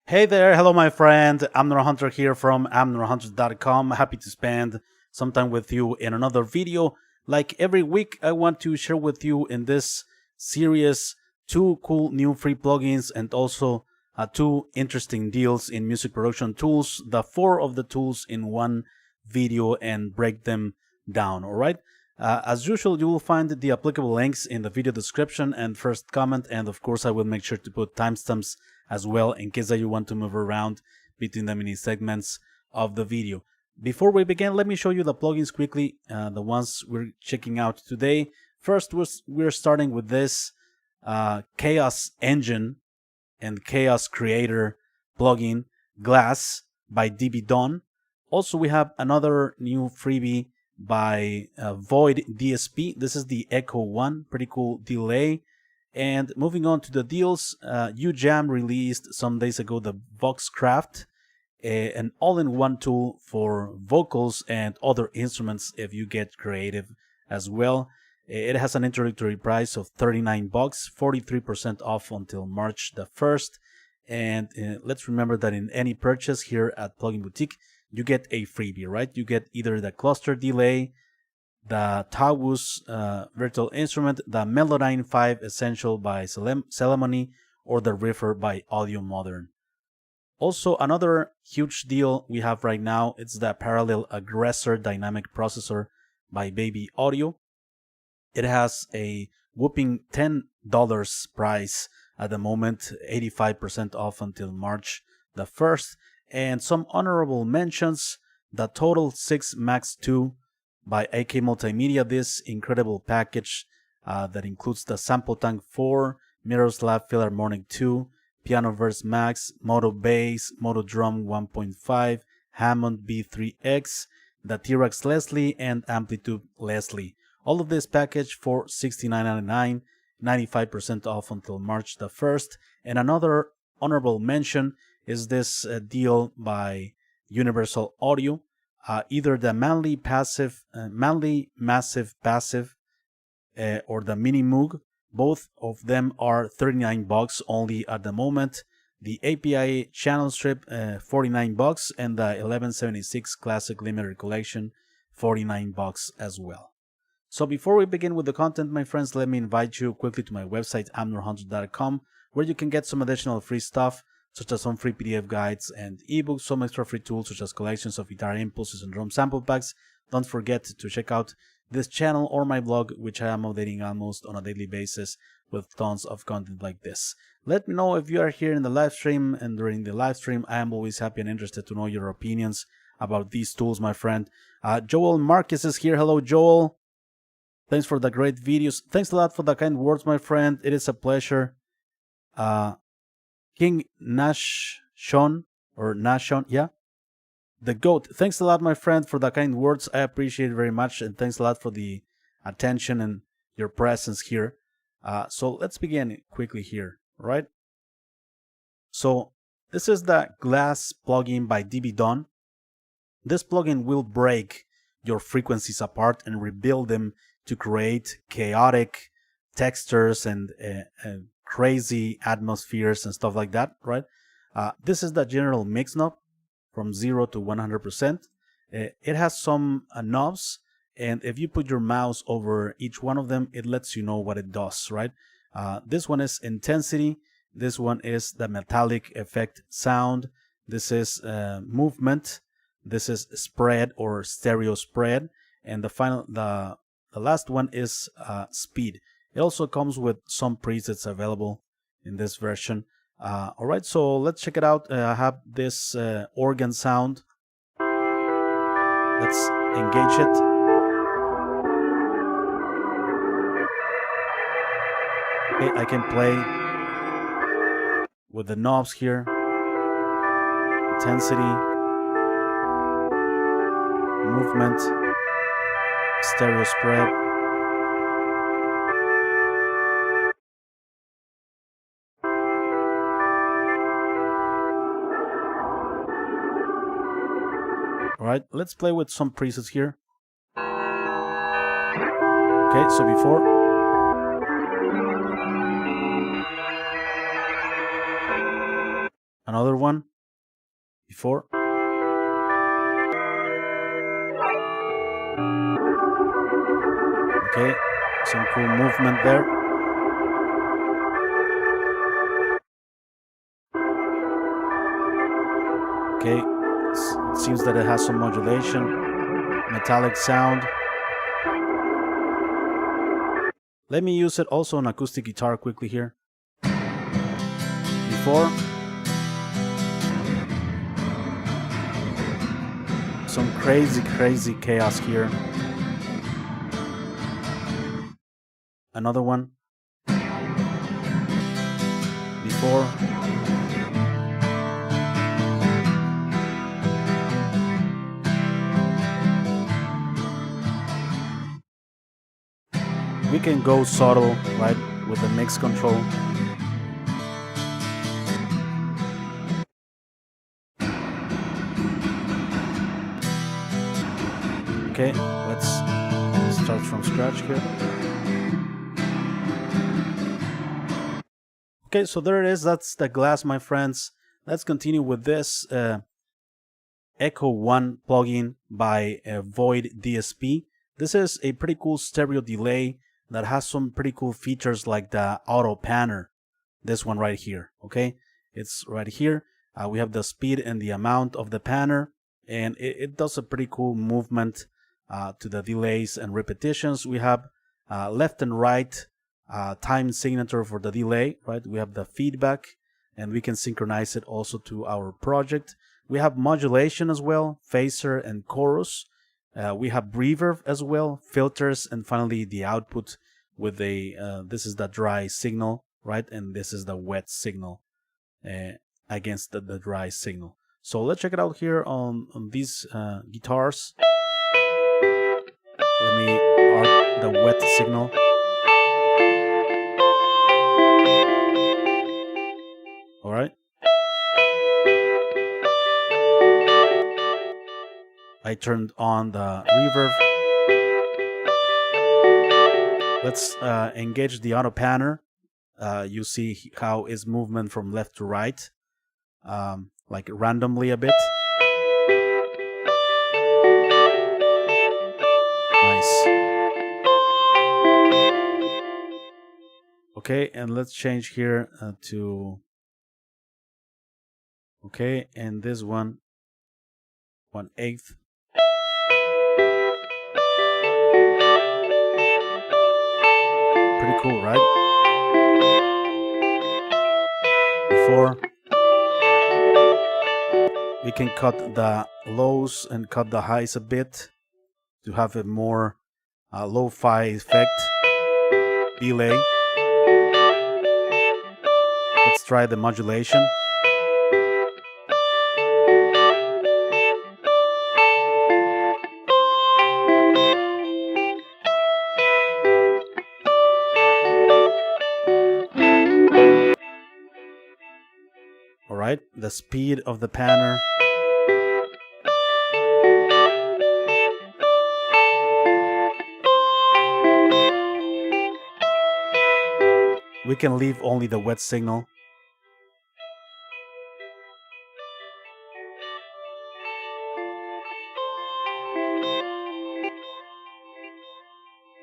Hey there, hello my friend. Amnor Hunter here from amnorhunter.com. Happy to spend some time with you in another video. Like every week, I want to share with you in this series two cool new free plugins and also two interesting deals in music production tools, the four of the tools in one video, and break them down, alright? As usual, you will find the applicable links in the video description and first comment, and of course I will make sure to put timestamps as well in case that you want to move around between the mini segments of the video. Before we begin, let me show you the plugins quickly, the ones we're checking out today. First, we're starting with this Chaos Engine and Chaos Creator plugin, Glas by DB Done. Also, we have another new freebie by Void Dsp. This is the Echo1, pretty cool delay. And moving on to the deals, Ujam released some days ago the Voxcraft, an all-in-one tool for vocals and other instruments if you get creative as well. It has an introductory price of $39, 43% off until March the 1st. And let's remember that in any purchase here at Plugin Boutique, you get a freebie, right? You get either the cluster delay, the Tagus virtual instrument, the Melodyne 5 Essential by Celemony, or the Riffer by Audio Modern. Also, another huge deal we have right now, it's the Parallel Aggressor Dynamic Processor by Baby Audio. It has a whopping $10 price at the moment, 85% off until March the 1st. And some honorable mentions, the Total 6 Max 2 by AK Multimedia, this incredible package that includes the Sample Tank 4, Miroslav Philharmonic 2, Piano Verse Max, Moto Bass, Moto Drum 1.5, Hammond B3X, the T-Rex Leslie, and Amplitude Leslie. All of this package for $69.99, 95% off until March the 1st. And another honorable mention is this deal by Universal Audio. Either the Manly Massive Passive or the Mini Moog. Both of them are $39 only at the moment. The API Channel Strip, $49, and the 1176 Classic Limited Collection, $49 as well. So before we begin with the content, my friends, let me invite you quickly to my website, amnorhunter.com, where you can get some additional free stuff, such as some free PDF guides and ebooks, some extra free tools such as collections of guitar impulses and drum sample packs. Don't forget to check out this channel or my blog, which I am updating almost on a daily basis with tons of content like this. Let me know if you are here in the live stream, and during the live stream I am always happy and interested to know your opinions about these tools, my friend. Joel Marquez is here. Hello, Joel. Thanks for the great videos. Thanks a lot for the kind words, my friend. It is a pleasure. King Nashon, yeah, the GOAT. Thanks a lot, my friend, for the kind words. I appreciate it very much, and thanks a lot for the attention and your presence here. So let's begin quickly here, right? So this is the Glas plugin by DB Done. This plugin will break your frequencies apart and rebuild them to create chaotic textures and crazy atmospheres and stuff like that, right? This is the general mix knob from 0 to 100%. It has some knobs, and if you put your mouse over each one of them, it lets you know what it does, right? This one is intensity. This one is the metallic effect sound. This is movement. This is spread or stereo spread. And the last one is speed. It also comes with some presets available in this version. Alright, so let's check it out. I have this organ sound. Let's engage it. Okay, I can play with the knobs here. Intensity, movement, stereo spread. Alright, let's play with some presets here. Okay, so before. Another one before. Okay, some cool movement there. Okay, it seems that it has some modulation, metallic sound. Let me use it also on acoustic guitar quickly here. Before. Some crazy chaos here. Another one. Before. We can go subtle, right, with the mix control. Okay, let's start from scratch here. Okay, so there it is. That's the Glas, my friends. Let's continue with this Echo1 plugin by Void Dsp. This is a pretty cool stereo delay that has some pretty cool features like the auto panner. This one right here, okay? It's right here. We have the speed and the amount of the panner, and it does a pretty cool movement to the delays and repetitions. We have left and right time signature for the delay, right? We have the feedback, and we can synchronize it also to our project. We have modulation as well, phaser and chorus. We have reverb as well, filters, and finally the output with a this is the dry signal, right? And this is the wet signal against the dry signal. So let's check it out here on these guitars. Let me art the wet signal. All right. I turned on the reverb. Let's engage the auto panner. You see how is movement from left to right, like randomly a bit. Nice. Okay, and let's change here to. Okay, and this one, 1/8. Pretty cool, right? Before. We can cut the lows and cut the highs a bit to have a more lo-fi effect. Delay. Let's try the modulation. Alright, the speed of the panner. We can leave only the wet signal.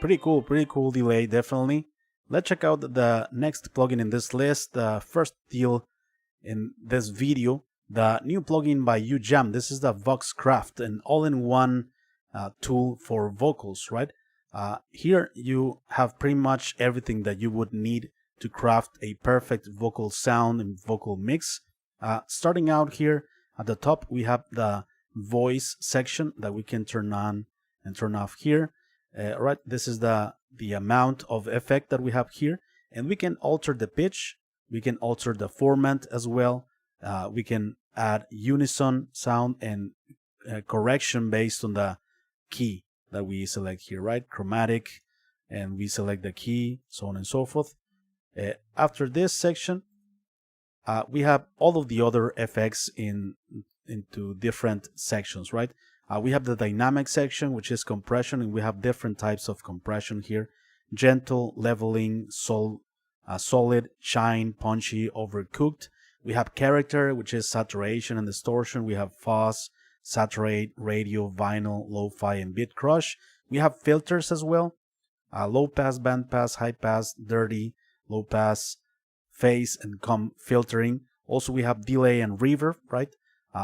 Pretty cool delay, definitely. Let's check out the next plugin in this list. The first deal in this video, the new plugin by Ujam. This is the Voxcraft, an all-in-one tool for vocals, right? Here you have pretty much everything that you would need to craft a perfect vocal sound and vocal mix. Starting out here at the top, we have the voice section that we can turn on and turn off here. Right, this is the amount of effect that we have here, and we can alter the pitch. We can alter the format as well. We can add unison sound and correction based on the key that we select here, right? Chromatic, and we select the key, so on and so forth. After this section, we have all of the other effects into different sections, right? We have the dynamic section, which is compression, and we have different types of compression here: gentle, leveling, solid, shine, punchy, overcooked. We have character, which is saturation and distortion. We have fuzz, saturate, radio, vinyl, lo-fi, and bit crush. We have filters as well. Low pass, band pass, high pass, dirty, low pass, phase, and filtering. Also, we have delay and reverb, right?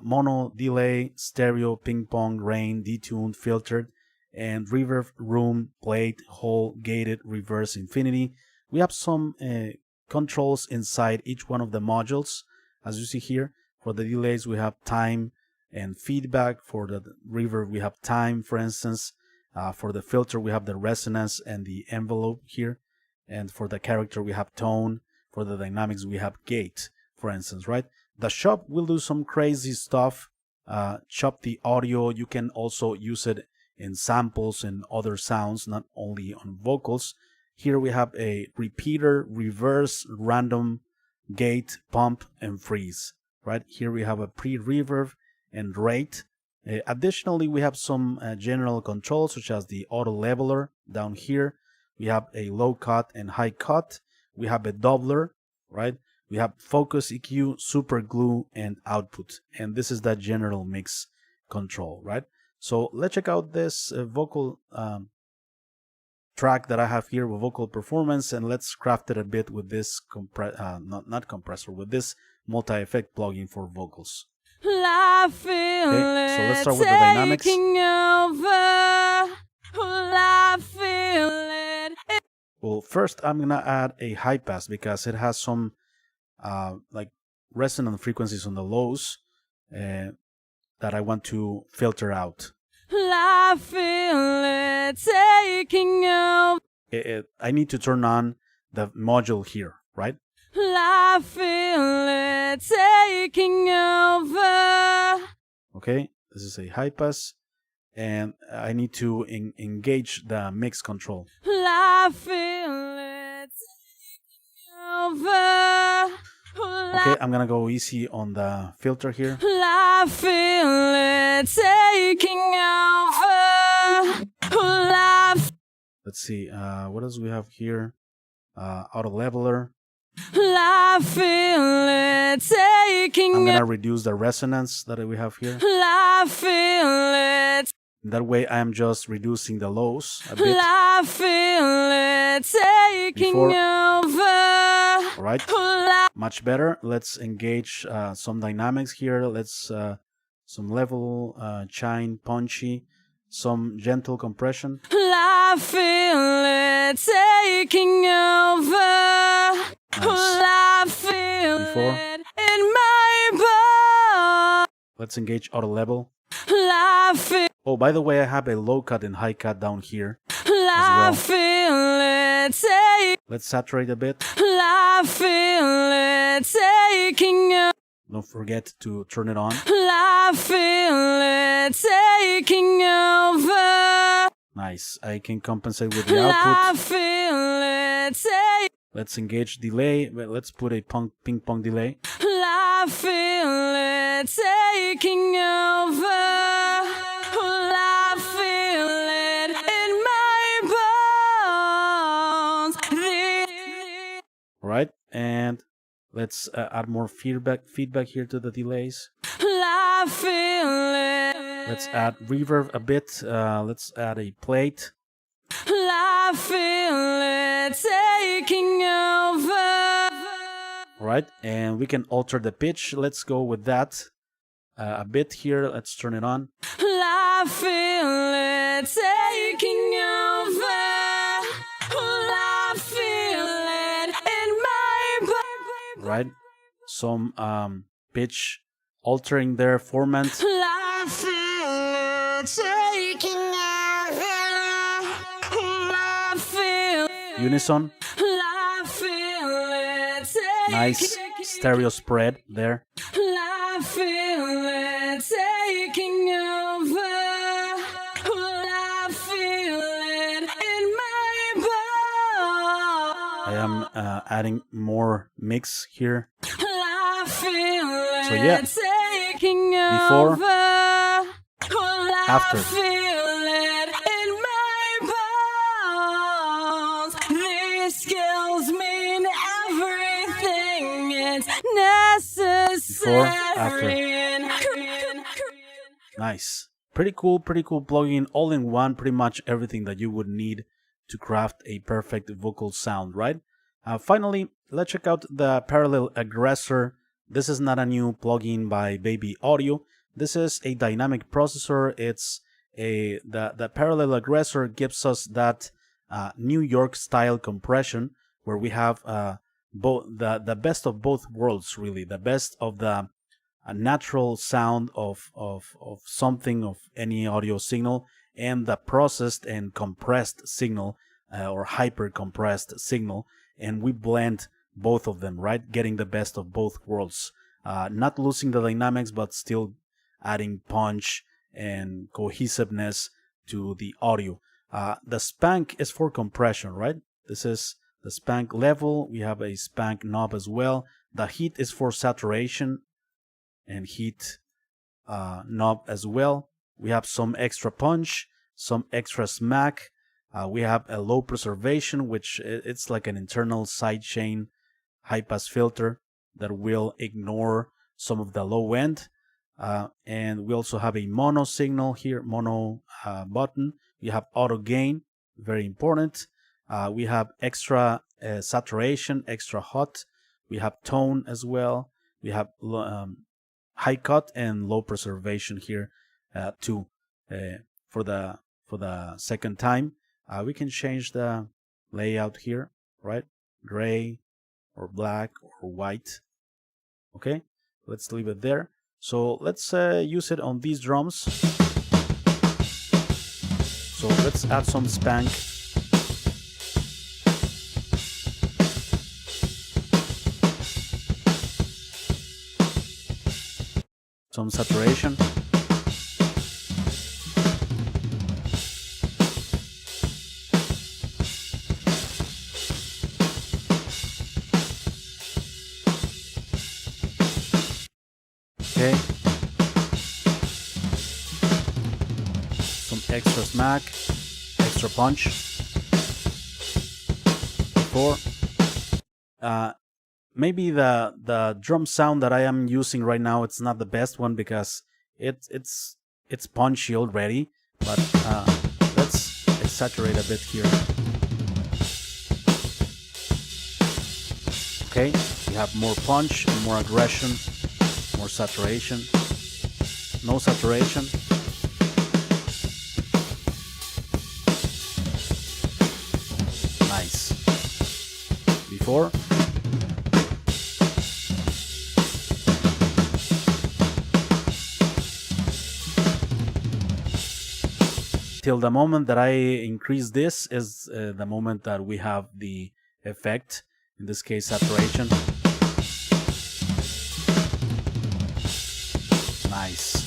Mono, delay, stereo, ping pong, rain, detuned, filtered, and reverb, room, plate, whole, gated, reverse, infinity. We have some controls inside each one of the modules. As you see here, for the delays, we have time and feedback. For the reverb, we have time, for instance. For the filter, we have the resonance and the envelope here. And for the character, we have tone. For the dynamics, we have gate, for instance, right? The shop will do some crazy stuff. Chop the audio. You can also use it in samples and other sounds, not only on vocals. Here we have a repeater, reverse, random, gate, pump, and freeze, right? Here we have a pre-reverb and rate. Additionally, we have some general controls, such as the auto leveler down here. We have a low cut and high cut. We have a doubler, right? We have focus EQ, super glue, and output. And this is that general mix control, right? So let's check out this vocal track that I have here with vocal performance, and let's craft it a bit with this not compressor, with this multi-effect plugin for vocals. Okay, so let's start with the dynamics. Well, first I'm gonna add a high pass because it has some like resonant frequencies on the lows that I want to filter out. I need to turn on the module here, right? Okay, this is a high pass, and I need to engage the mix control. Okay, I'm gonna go easy on the filter here. Let's see, what else we have here? Auto leveler. I'm gonna reduce the resonance that we have here. That way I am just reducing the lows a bit. Before. Alright, much better. Let's engage some dynamics here. Let's some level, chime, punchy, some gentle compression. Nice. Before. Let's engage auto level. Oh, by the way, I have a low cut and high cut down here as well. Let's saturate a bit. Don't forget to turn it on. Nice. I can compensate with the output. Let's engage delay. Let's put a ping pong delay. Right, and let's add more feedback here to the delays. Let's add reverb a bit. Let's add a plate. Right, and we can alter the pitch. Let's go with that a bit here. Let's turn it on. Right, some pitch altering their format. Unison. Nice stereo spread there. I am adding more mix here. So yeah, before, after. These skills mean everything. It's necessary. before, after. Nice. Pretty cool plugin, all in one, pretty much everything that you would need to craft a perfect vocal sound, right? Finally, let's check out the parallel aggressor. This is not a new plugin by Baby Audio. This is a dynamic processor. It's the parallel aggressor gives us that New York style compression where we have both the best of both worlds, really, the best of the natural sound of something, of any audio signal, and the processed and compressed signal or hyper compressed signal, and we blend both of them, right? Getting the best of both worlds, not losing the dynamics, but still adding punch and cohesiveness to the audio. The spank is for compression, right? This is the spank level. We have a spank knob as well. The heat is for saturation and heat knob as well. We have some extra punch, some extra smack. We have a low preservation, which it's like an internal sidechain high pass filter that will ignore some of the low end. And we also have a mono signal here, mono button. We have auto gain, very important. We have extra saturation, extra hot. We have tone as well. We have high cut and low preservation here too. For the second time, we can change the layout here, right? Gray or black or white. Okay, let's leave it there. So let's use it on these drums. So let's add some spank. Some saturation. Okay. Some extra smack, extra punch. Before. Maybe the drum sound that I am using right now, it's not the best one because it's punchy already. But let's saturate a bit here. Okay, we have more punch and more aggression. More saturation, no saturation. Nice. Before. Till the moment that I increase this is the moment that we have the effect, in this case saturation. Nice.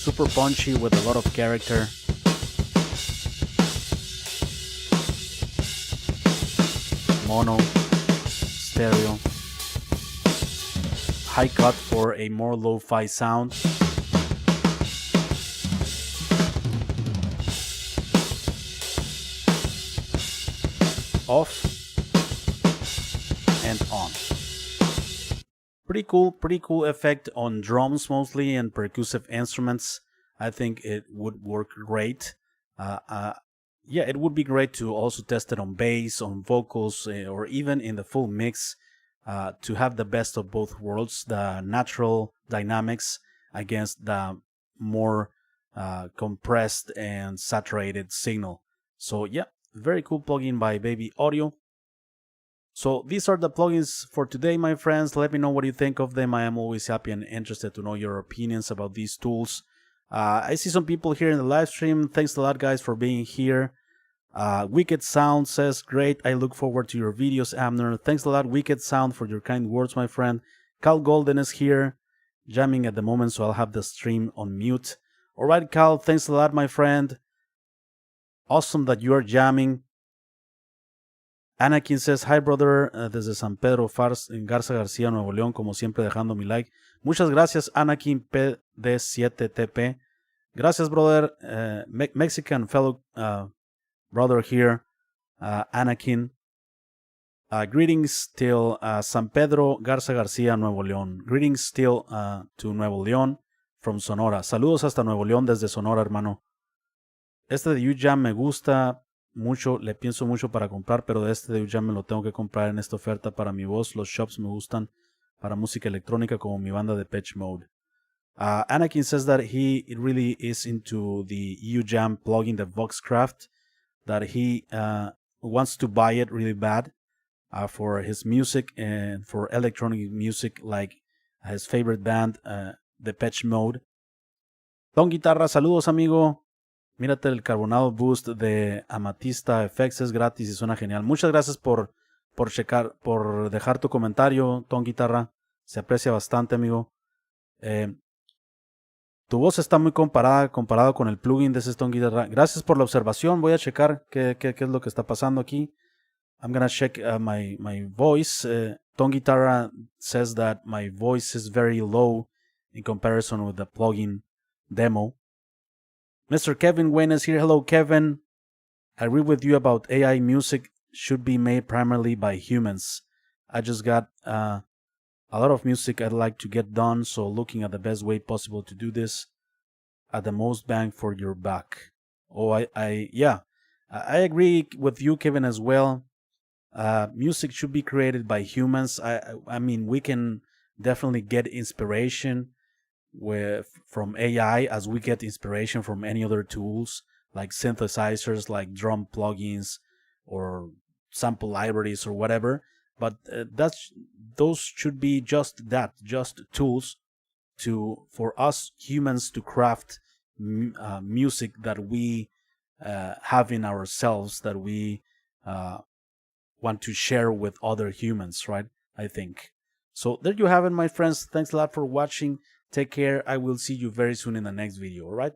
Super punchy with a lot of character. Mono, stereo. High cut for a more lo-fi sound. Off and on. Pretty cool effect on drums mostly and percussive instruments. I think it would work great. Yeah, it would be great to also test it on bass, on vocals, or even in the full mix, to have the best of both worlds, the natural dynamics against the more compressed and saturated signal. So yeah, very cool plugin by Baby Audio. So these are the plugins for today, my friends. Let me know what you think of them. I am always happy and interested to know your opinions about these tools. I see some people here in the live stream. Thanks a lot, guys, for being here. Wicked Sound says, great. I look forward to your videos, Amner. Thanks a lot, Wicked Sound, for your kind words, my friend. Cal Golden is here, jamming at the moment, so I'll have the stream on mute. All right, Cal, thanks a lot, my friend. Awesome that you are jamming. Anakin says, hi brother, desde San Pedro Fars en Garza García, Nuevo León, como siempre dejando mi like. Muchas gracias, Anakin PD7TP. Gracias, brother. Mexican fellow brother here, Anakin. Greetings till San Pedro Garza García, Nuevo León. Greetings still to Nuevo León from Sonora. Saludos hasta Nuevo León desde Sonora, hermano. Este de Ujam me gusta mucho, le pienso mucho para comprar, pero este de Ujam me lo tengo que comprar en esta oferta para mi voz. Los shops me gustan para música electrónica como mi banda de Depeche Mode. Anakin says that he really is into the Ujam plugin, the Voxcraft, that he wants to buy it really bad for his music and for electronic music, like his favorite band, Depeche Mode. Don Guitarra, saludos, amigo. Mírate el Carbonado Boost de Amatista Effects, es gratis y suena genial. Muchas gracias por dejar tu comentario, Don Guitarra. Se aprecia bastante, amigo. Tu voz está muy comparado con el plugin de ese Don Guitarra. Gracias por la observación. Voy a checar qué es lo que está pasando aquí. I'm gonna check my voice. Don Guitarra says that my voice is very low in comparison with the plugin demo. Mr. Kevin Wayne is here. Hello, Kevin. I agree with you about AI music should be made primarily by humans. I just got a lot of music I'd like to get done, so looking at the best way possible to do this at the most bang for your buck. Oh, I agree with you, Kevin, as well. Music should be created by humans. I mean, we can definitely get inspiration from AI as we get inspiration from any other tools like synthesizers, like drum plugins or sample libraries or whatever. But those should be just tools for us humans to craft music that we have in ourselves, that we want to share with other humans, right? I think. So there you have it, my friends. Thanks a lot for watching. Take care. I will see you very soon in the next video, alright?